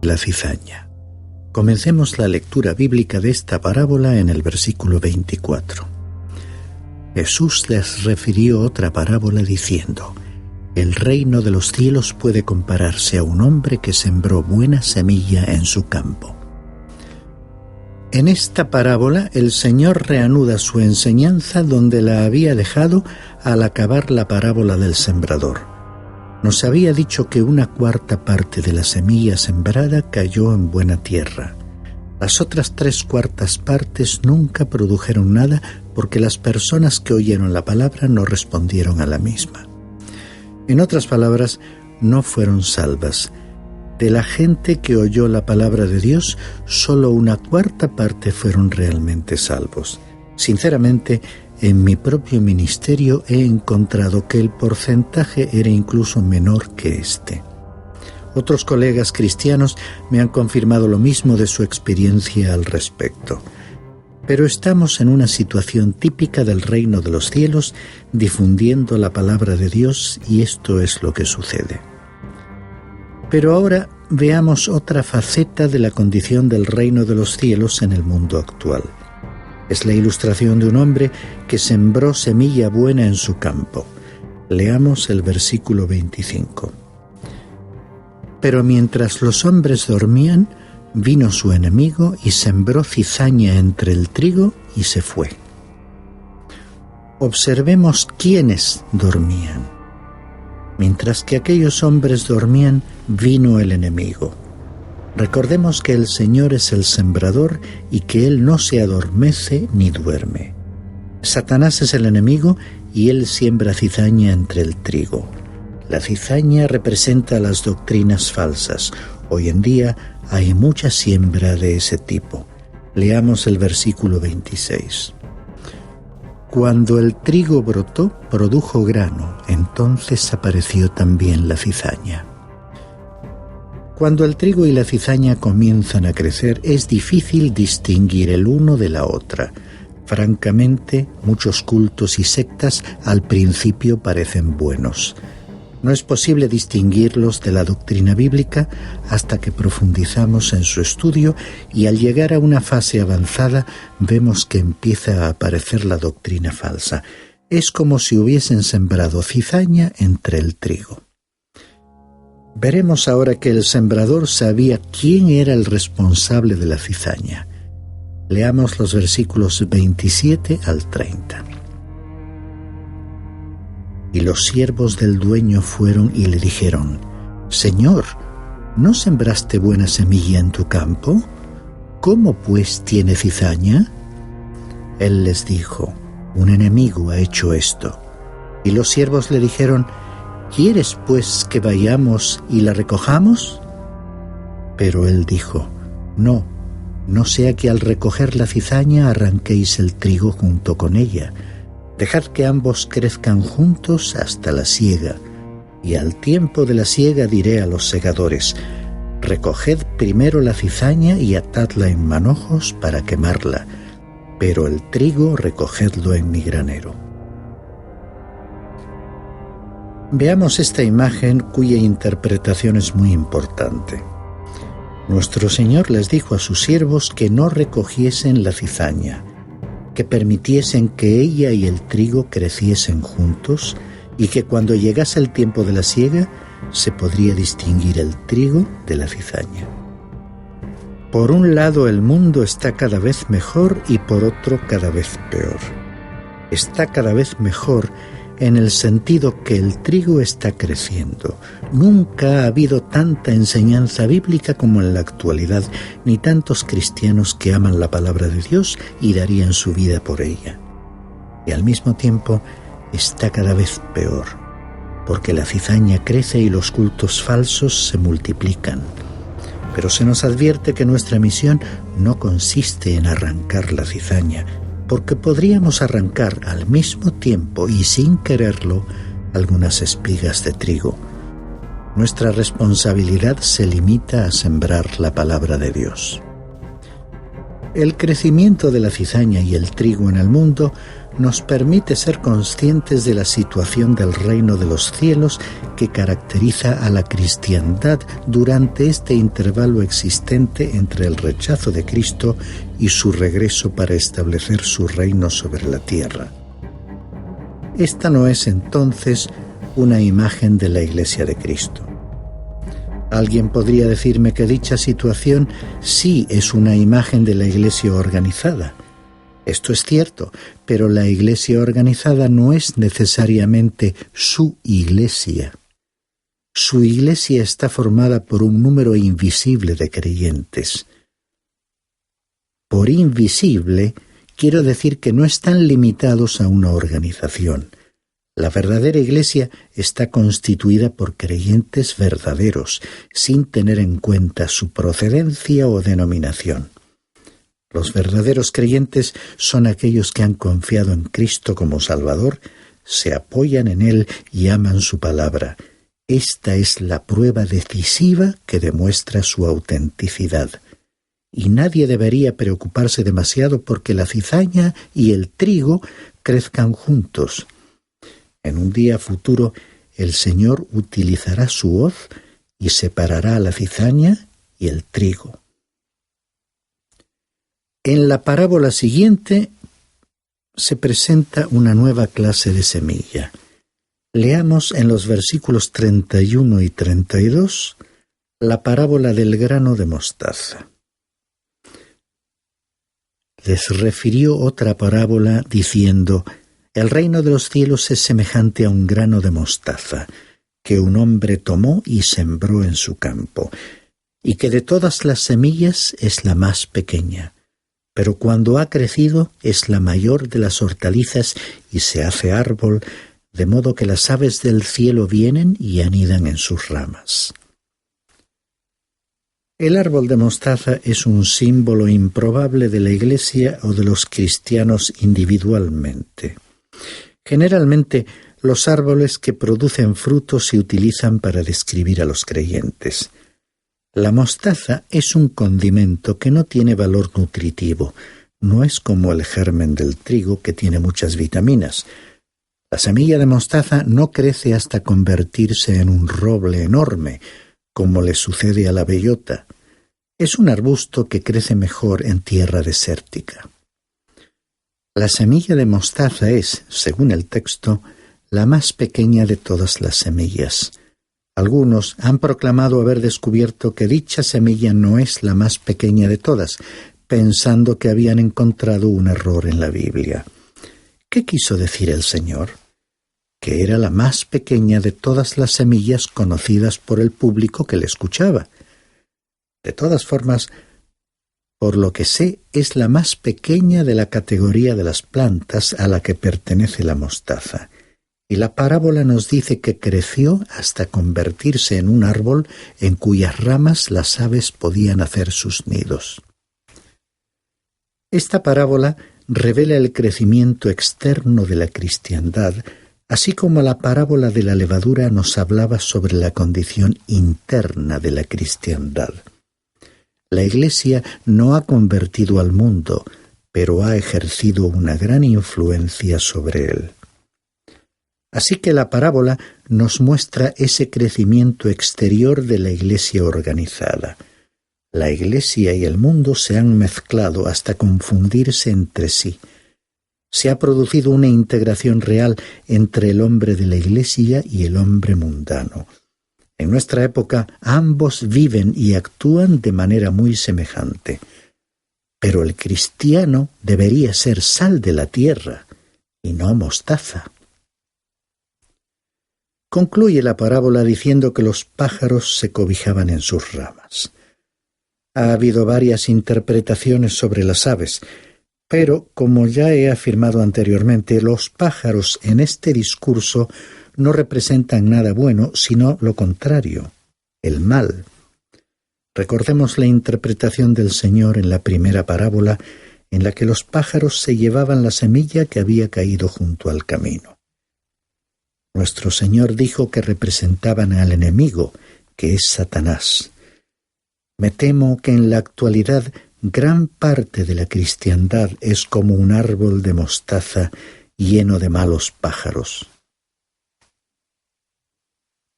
la cizaña. Comencemos la lectura bíblica de esta parábola en el versículo 24. Jesús les refirió otra parábola diciendo: el reino de los cielos puede compararse a un hombre que sembró buena semilla en su campo. En esta parábola el Señor reanuda su enseñanza donde la había dejado al acabar la parábola del sembrador. Nos había dicho que una cuarta parte de la semilla sembrada cayó en buena tierra. Las otras 3/4 partes nunca produjeron nada porque las personas que oyeron la palabra no respondieron a la misma. En otras palabras, no fueron salvas. De la gente que oyó la palabra de Dios, solo una cuarta parte fueron realmente salvos. Sinceramente, en mi propio ministerio he encontrado que el porcentaje era incluso menor que este. Otros colegas cristianos me han confirmado lo mismo de su experiencia al respecto. Pero estamos en una situación típica del reino de los cielos, difundiendo la palabra de Dios, y esto es lo que sucede. Pero ahora veamos otra faceta de la condición del reino de los cielos en el mundo actual. Es la ilustración de un hombre que sembró semilla buena en su campo. Leamos el versículo 25. Pero mientras los hombres dormían, vino su enemigo y sembró cizaña entre el trigo y se fue. Observemos quiénes dormían. Mientras que aquellos hombres dormían, vino el enemigo. Recordemos que el Señor es el sembrador y que Él no se adormece ni duerme. Satanás es el enemigo y él siembra cizaña entre el trigo. La cizaña representa las doctrinas falsas. Hoy en día hay mucha siembra de ese tipo. Leamos el versículo 26. Cuando el trigo brotó, produjo grano, entonces apareció también la cizaña. Cuando el trigo y la cizaña comienzan a crecer, es difícil distinguir el uno de la otra. Francamente, muchos cultos y sectas al principio parecen buenos. No es posible distinguirlos de la doctrina bíblica hasta que profundizamos en su estudio y al llegar a una fase avanzada vemos que empieza a aparecer la doctrina falsa. Es como si hubiesen sembrado cizaña entre el trigo. Veremos ahora que el sembrador sabía quién era el responsable de la cizaña. Leamos los versículos 27 al 30. Y los siervos del dueño fueron y le dijeron: Señor, ¿no sembraste buena semilla en tu campo? ¿Cómo pues tiene cizaña? Él les dijo: un enemigo ha hecho esto. Y los siervos le dijeron: ¿quieres pues que vayamos y la recojamos? Pero él dijo: no sea que al recoger la cizaña arranquéis el trigo junto con ella. Dejad que ambos crezcan juntos hasta la siega, y al tiempo de la siega diré a los segadores: recoged primero la cizaña y atadla en manojos para quemarla, pero el trigo recogedlo en mi granero. Veamos esta imagen cuya interpretación es muy importante. Nuestro Señor les dijo a sus siervos que no recogiesen la cizaña, que permitiesen que ella y el trigo creciesen juntos y que cuando llegase el tiempo de la siega se podría distinguir el trigo de la cizaña. Por un lado el mundo está cada vez mejor y por otro cada vez peor. Está cada vez mejor en el sentido que el trigo está creciendo. Nunca ha habido tanta enseñanza bíblica como en la actualidad, ni tantos cristianos que aman la palabra de Dios y darían su vida por ella. Y al mismo tiempo está cada vez peor, porque la cizaña crece y los cultos falsos se multiplican. Pero se nos advierte que nuestra misión no consiste en arrancar la cizaña, porque podríamos arrancar al mismo tiempo y sin quererlo algunas espigas de trigo. Nuestra responsabilidad se limita a sembrar la palabra de Dios. El crecimiento de la cizaña y el trigo en el mundo nos permite ser conscientes de la situación del reino de los cielos que caracteriza a la cristiandad durante este intervalo existente entre el rechazo de Cristo y su regreso para establecer su reino sobre la tierra. Esta no es entonces una imagen de la Iglesia de Cristo. Alguien podría decirme que dicha situación sí es una imagen de la Iglesia organizada. Esto es cierto, pero la Iglesia organizada no es necesariamente su Iglesia. Su Iglesia está formada por un número invisible de creyentes. Por invisible, quiero decir que no están limitados a una organización. La verdadera Iglesia está constituida por creyentes verdaderos, sin tener en cuenta su procedencia o denominación. Los verdaderos creyentes son aquellos que han confiado en Cristo como Salvador, se apoyan en Él y aman su palabra. Esta es la prueba decisiva que demuestra su autenticidad. Y nadie debería preocuparse demasiado porque la cizaña y el trigo crezcan juntos. En un día futuro, el Señor utilizará su hoz y separará la cizaña y el trigo. En la parábola siguiente se presenta una nueva clase de semilla. Leamos en los versículos 31 y 32 la parábola del grano de mostaza. Les refirió otra parábola diciendo: el reino de los cielos es semejante a un grano de mostaza, que un hombre tomó y sembró en su campo, y que de todas las semillas es la más pequeña, pero cuando ha crecido es la mayor de las hortalizas y se hace árbol, de modo que las aves del cielo vienen y anidan en sus ramas. El árbol de mostaza es un símbolo improbable de la Iglesia o de los cristianos individualmente. Generalmente, los árboles que producen frutos se utilizan para describir a los creyentes. La mostaza es un condimento que no tiene valor nutritivo. No es como el germen del trigo, que tiene muchas vitaminas. La semilla de mostaza no crece hasta convertirse en un roble enorme, como le sucede a la bellota. Es un arbusto que crece mejor en tierra desértica. La semilla de mostaza es, según el texto, la más pequeña de todas las semillas. Algunos han proclamado haber descubierto que dicha semilla no es la más pequeña de todas, pensando que habían encontrado un error en la Biblia. ¿Qué quiso decir el Señor? Que era la más pequeña de todas las semillas conocidas por el público que le escuchaba. De todas formas, por lo que sé, es la más pequeña de la categoría de las plantas a la que pertenece la mostaza. Y la parábola nos dice que creció hasta convertirse en un árbol en cuyas ramas las aves podían hacer sus nidos. Esta parábola revela el crecimiento externo de la cristiandad, así como la parábola de la levadura nos hablaba sobre la condición interna de la cristiandad. La Iglesia no ha convertido al mundo, pero ha ejercido una gran influencia sobre él. Así que la parábola nos muestra ese crecimiento exterior de la Iglesia organizada. La Iglesia y el mundo se han mezclado hasta confundirse entre sí. Se ha producido una integración real entre el hombre de la Iglesia y el hombre mundano. En nuestra época, ambos viven y actúan de manera muy semejante. Pero el cristiano debería ser sal de la tierra y no mostaza. Concluye la parábola diciendo que los pájaros se cobijaban en sus ramas. Ha habido varias interpretaciones sobre las aves, pero, como ya he afirmado anteriormente, los pájaros en este discurso no representan nada bueno, sino lo contrario, el mal. Recordemos la interpretación del Señor en la primera parábola, en la que los pájaros se llevaban la semilla que había caído junto al camino. Nuestro Señor dijo que representaban al enemigo, que es Satanás. Me temo que en la actualidad gran parte de la cristiandad es como un árbol de mostaza lleno de malos pájaros.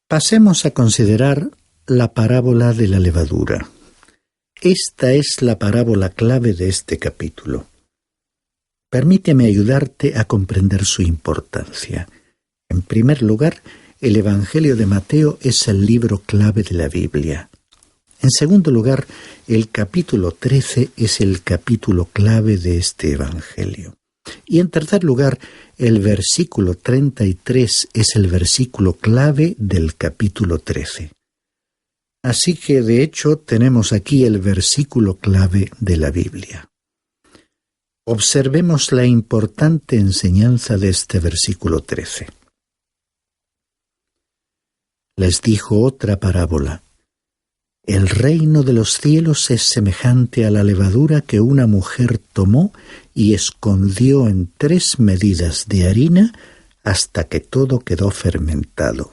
Pasemos a considerar la parábola de la levadura. Esta es la parábola clave de este capítulo. Permíteme ayudarte a comprender su importancia. En primer lugar, el Evangelio de Mateo es el libro clave de la Biblia. En segundo lugar, el capítulo 13 es el capítulo clave de este Evangelio. Y en tercer lugar, el versículo 33 es el versículo clave del capítulo 13. Así que, de hecho, tenemos aquí el versículo clave de la Biblia. Observemos la importante enseñanza de este versículo 13. Les dijo otra parábola. El reino de los cielos es semejante a la levadura que una mujer tomó y escondió en 3 medidas de harina hasta que todo quedó fermentado.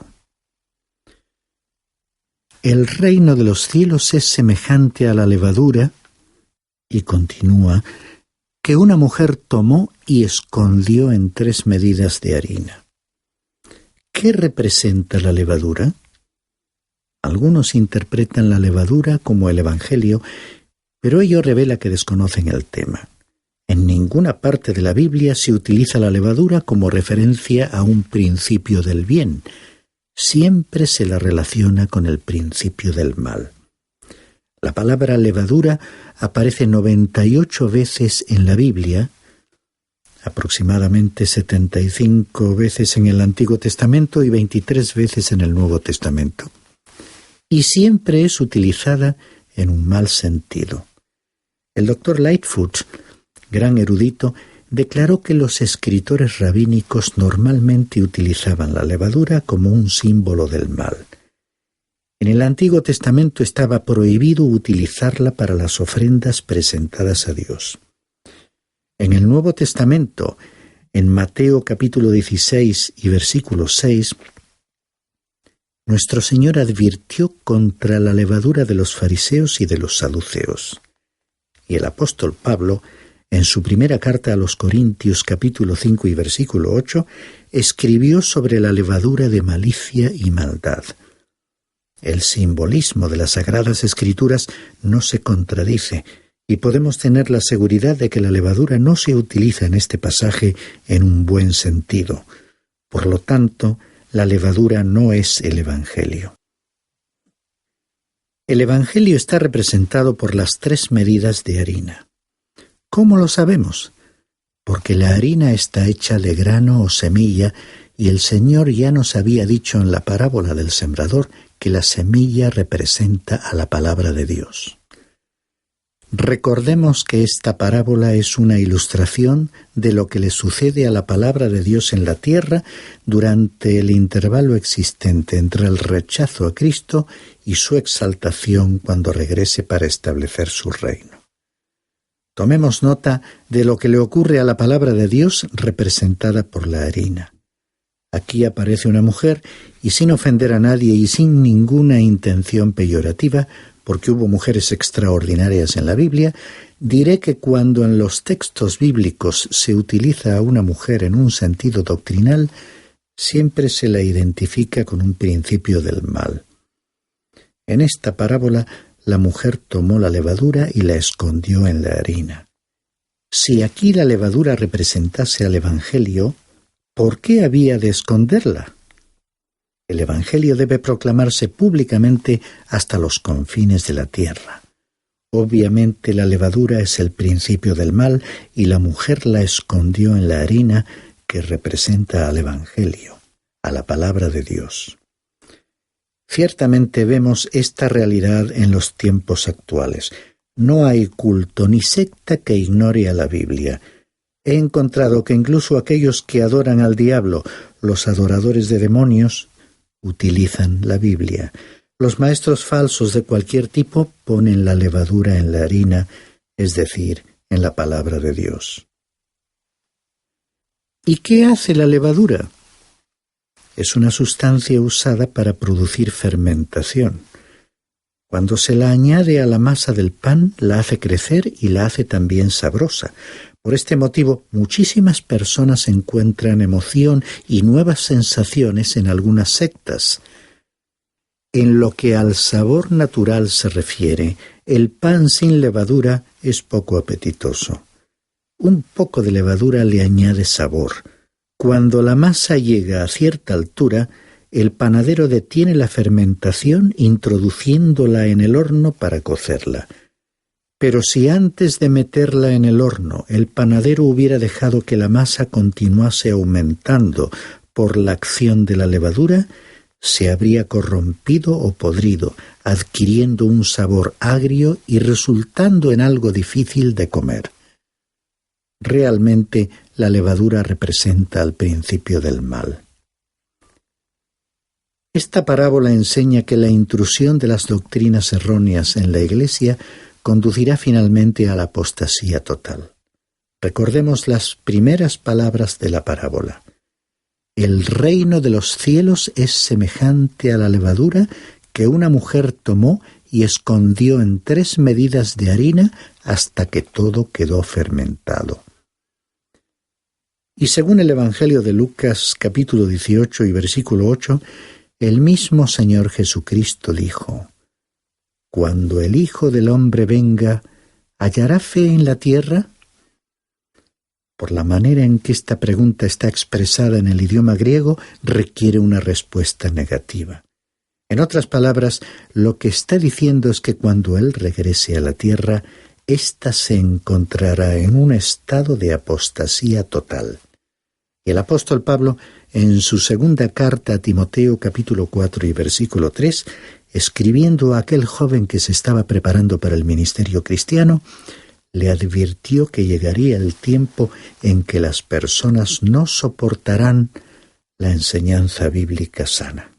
El reino de los cielos es semejante a la levadura, y continúa, que una mujer tomó y escondió en 3 medidas de harina. ¿Qué representa la levadura? Algunos interpretan la levadura como el Evangelio, pero ello revela que desconocen el tema. En ninguna parte de la Biblia se utiliza la levadura como referencia a un principio del bien. Siempre se la relaciona con el principio del mal. La palabra levadura aparece 98 veces en la Biblia, aproximadamente 75 veces en el Antiguo Testamento y 23 veces en el Nuevo Testamento. Y siempre es utilizada en un mal sentido. El Dr. Lightfoot, gran erudito, declaró que los escritores rabínicos normalmente utilizaban la levadura como un símbolo del mal. En el Antiguo Testamento estaba prohibido utilizarla para las ofrendas presentadas a Dios. En el Nuevo Testamento, en Mateo capítulo 16 y versículo 6, nuestro Señor advirtió contra la levadura de los fariseos y de los saduceos. Y el apóstol Pablo, en su primera carta a los Corintios capítulo 5 y versículo 8, escribió sobre la levadura de malicia y maldad. El simbolismo de las Sagradas Escrituras no se contradice, y podemos tener la seguridad de que la levadura no se utiliza en este pasaje en un buen sentido. Por lo tanto, la levadura no es el Evangelio. El Evangelio está representado por las 3 medidas de harina. ¿Cómo lo sabemos? Porque la harina está hecha de grano o semilla, y el Señor ya nos había dicho en la parábola del sembrador que la semilla representa a la palabra de Dios. Recordemos que esta parábola es una ilustración de lo que le sucede a la palabra de Dios en la tierra durante el intervalo existente entre el rechazo a Cristo y su exaltación cuando regrese para establecer su reino. Tomemos nota de lo que le ocurre a la palabra de Dios representada por la harina. Aquí aparece una mujer y sin ofender a nadie y sin ninguna intención peyorativa, porque hubo mujeres extraordinarias en la Biblia, diré que cuando en los textos bíblicos se utiliza a una mujer en un sentido doctrinal, siempre se la identifica con un principio del mal. En esta parábola, la mujer tomó la levadura y la escondió en la harina. Si aquí la levadura representase al Evangelio, ¿por qué había de esconderla? El Evangelio debe proclamarse públicamente hasta los confines de la tierra. Obviamente la levadura es el principio del mal y la mujer la escondió en la harina que representa al Evangelio, a la palabra de Dios. Ciertamente vemos esta realidad en los tiempos actuales. No hay culto ni secta que ignore a la Biblia. He encontrado que incluso aquellos que adoran al diablo, los adoradores de demonios, utilizan la Biblia. Los maestros falsos de cualquier tipo ponen la levadura en la harina, es decir, en la palabra de Dios. ¿Y qué hace la levadura? Es una sustancia usada para producir fermentación. Cuando se la añade a la masa del pan, la hace crecer y la hace también sabrosa. Por este motivo, muchísimas personas encuentran emoción y nuevas sensaciones en algunas sectas. En lo que al sabor natural se refiere, el pan sin levadura es poco apetitoso. Un poco de levadura le añade sabor. Cuando la masa llega a cierta altura, el panadero detiene la fermentación introduciéndola en el horno para cocerla. Pero si antes de meterla en el horno el panadero hubiera dejado que la masa continuase aumentando por la acción de la levadura, se habría corrompido o podrido, adquiriendo un sabor agrio y resultando en algo difícil de comer. Realmente la levadura representa el principio del mal. Esta parábola enseña que la intrusión de las doctrinas erróneas en la Iglesia conducirá finalmente a la apostasía total. Recordemos las primeras palabras de la parábola. El reino de los cielos es semejante a la levadura que una mujer tomó y escondió en 3 medidas de harina hasta que todo quedó fermentado. Y según el Evangelio de Lucas, capítulo 18 y versículo 8, el mismo Señor Jesucristo dijo: «Cuando el Hijo del Hombre venga, ¿hallará fe en la tierra?». Por la manera en que esta pregunta está expresada en el idioma griego, requiere una respuesta negativa. En otras palabras, lo que está diciendo es que cuando Él regrese a la tierra, ésta se encontrará en un estado de apostasía total. Y el apóstol Pablo, en su segunda carta a Timoteo, capítulo 4 y versículo 3, escribiendo a aquel joven que se estaba preparando para el ministerio cristiano, le advirtió que llegaría el tiempo en que las personas no soportarán la enseñanza bíblica sana.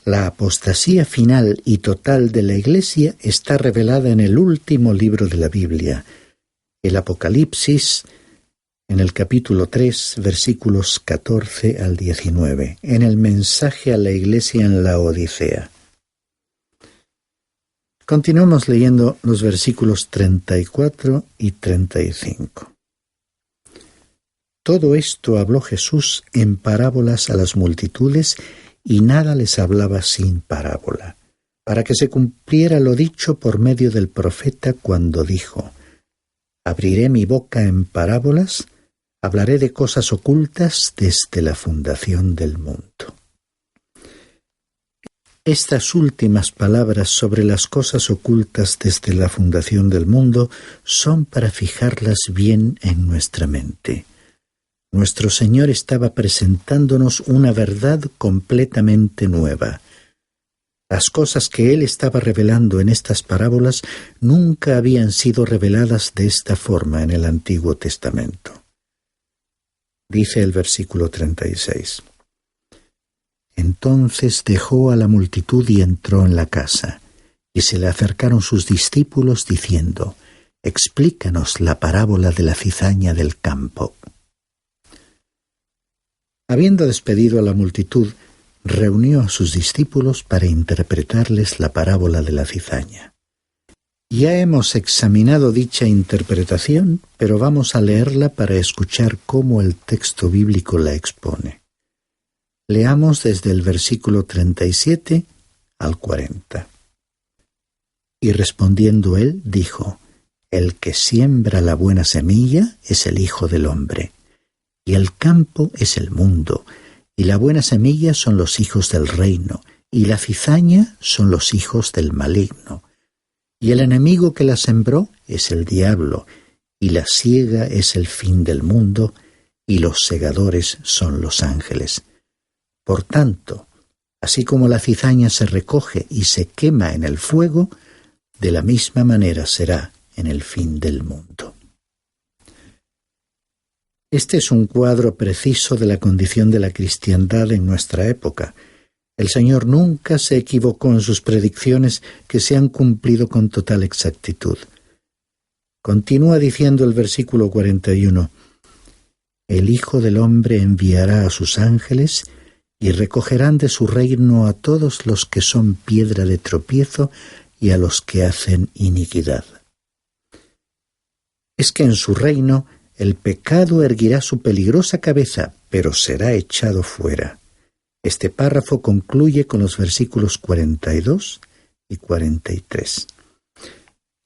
La apostasía final y total de la Iglesia está revelada en el último libro de la Biblia, el Apocalipsis, en el capítulo 3, versículos 14 al 19, en el mensaje a la Iglesia en la Odisea. Continuamos leyendo los versículos 34 y 35. Todo esto habló Jesús en parábolas a las multitudes y nada les hablaba sin parábola, para que se cumpliera lo dicho por medio del profeta cuando dijo: «Abriré mi boca en parábolas, hablaré de cosas ocultas desde la fundación del mundo». Estas últimas palabras sobre las cosas ocultas desde la fundación del mundo son para fijarlas bien en nuestra mente. Nuestro Señor estaba presentándonos una verdad completamente nueva. Las cosas que Él estaba revelando en estas parábolas nunca habían sido reveladas de esta forma en el Antiguo Testamento. Dice el versículo 36. Entonces dejó a la multitud y entró en la casa, y se le acercaron sus discípulos diciendo: «Explícanos la parábola de la cizaña del campo». Habiendo despedido a la multitud, reunió a sus discípulos para interpretarles la parábola de la cizaña. Ya hemos examinado dicha interpretación, pero vamos a leerla para escuchar cómo el texto bíblico la expone. Leamos desde el versículo 37 al 40. Y respondiendo él, dijo: «El que siembra la buena semilla es el Hijo del Hombre, y el campo es el mundo, y la buena semilla son los hijos del reino, y la cizaña son los hijos del maligno. Y el enemigo que la sembró es el diablo, y la siega es el fin del mundo, y los segadores son los ángeles. Por tanto, así como la cizaña se recoge y se quema en el fuego, de la misma manera será en el fin del mundo». Este es un cuadro preciso de la condición de la cristiandad en nuestra época. El Señor nunca se equivocó en sus predicciones, que se han cumplido con total exactitud. Continúa diciendo el versículo 41, «El Hijo del Hombre enviará a sus ángeles, y recogerán de su reino a todos los que son piedra de tropiezo y a los que hacen iniquidad. Es que en su reino el pecado erguirá su peligrosa cabeza, pero será echado fuera. Este párrafo concluye con los versículos 42 y 43.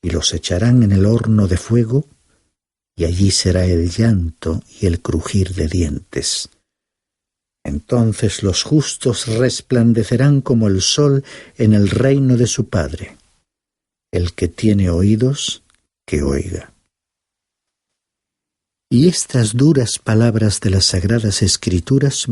Y los echarán en el horno de fuego, y allí será el llanto y el crujir de dientes. Entonces los justos resplandecerán como el sol en el reino de su Padre. El que tiene oídos, que oiga. Y estas duras palabras de las Sagradas Escrituras